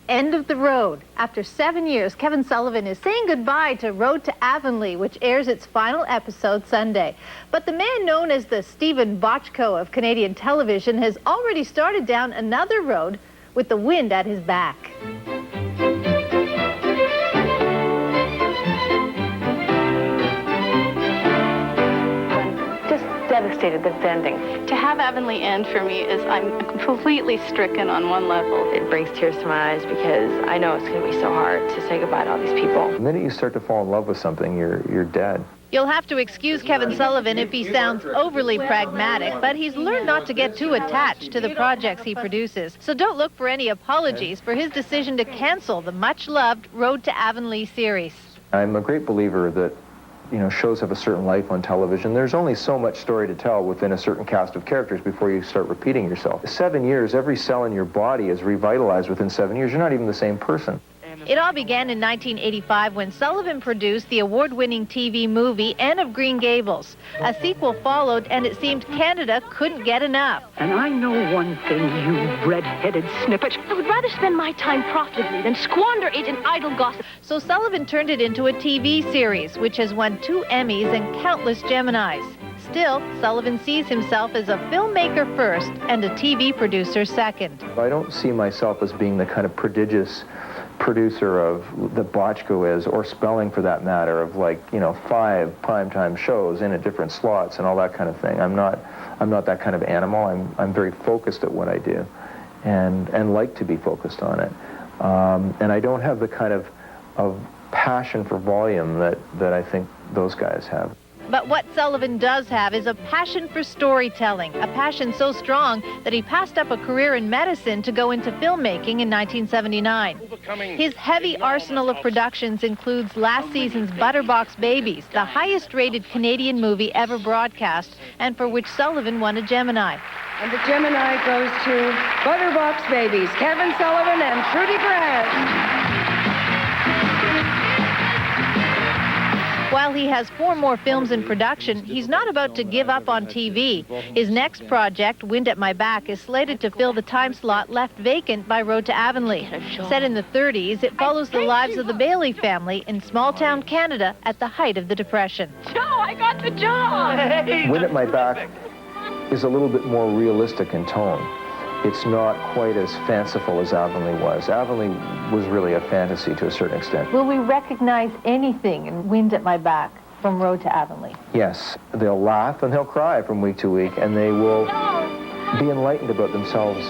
End of the road. After 7 years, Kevin Sullivan is saying goodbye to Road to Avonlea, which airs its final episode Sunday. But the man known as the Stephen Bochco of Canadian television has already started down another road with the wind at his back. Devastated that it's ending. To have Avonlea end for me is I'm completely stricken on one level. It brings tears to my eyes because I know it's going to be so hard to say goodbye to all these people. The minute you start to fall in love with something, you're dead. You'll have to excuse Kevin Sullivan if he sounds overly pragmatic, but he's learned not to get too attached to the projects he produces. So don't look for any apologies for his decision to cancel the much-loved Road to Avonlea series. I'm a great believer that shows have a certain life on television. There's only so much story to tell within a certain cast of characters before you start repeating yourself. 7 years, every cell in your body is revitalized within 7 years. You're not even the same person. It all began in 1985 when Sullivan produced the award-winning TV movie Anne of Green Gables. A sequel followed, and it seemed Canada couldn't get enough. And I know one thing, you red-headed snippet. I would rather spend my time profitably than squander it in idle gossip. So Sullivan turned it into a TV series, which has won 2 Emmys and countless Geminis. Still, Sullivan sees himself as a filmmaker first and a TV producer second. I don't see myself as being the kind of prodigious producer of the Bochco is, or Spelling for that matter, of 5 primetime shows in at different slots and all that kind of thing. I'm not that kind of animal. I'm very focused at what I do, and like to be focused on it. And I don't have the kind of passion for volume that I think those guys have. But what Sullivan does have is a passion for storytelling, a passion so strong that he passed up a career in medicine to go into filmmaking in 1979. His heavy arsenal of productions includes last season's Butterbox Babies, the highest-rated Canadian movie ever broadcast, and for which Sullivan won a Gemini. And the Gemini goes to Butterbox Babies, Kevin Sullivan and Trudy Perez. While he has 4 more films in production, he's not about to give up on TV. His next project, Wind at My Back, is slated to fill the time slot left vacant by Road to Avonlea. Set in the 30s, it follows the lives of the Bailey family in small-town Canada at the height of the Depression. Joe, I got the job! Wind at My Back is a little bit more realistic in tone. It's not quite as fanciful as Avonlea was. Avonlea was really a fantasy to a certain extent. Will we recognize anything in Wind at My Back from Road to Avonlea? Yes. They'll laugh and they'll cry from week to week, and they will be enlightened about themselves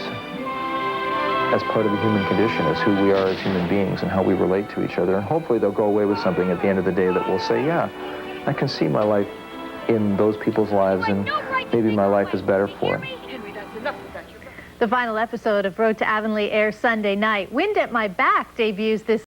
as part of the human condition, as who we are as human beings and how we relate to each other. And hopefully they'll go away with something at the end of the day that will say, yeah, I can see my life in those people's lives, and maybe my life is better for it. The final episode of Road to Avonlea airs Sunday night. Wind at My Back debuts this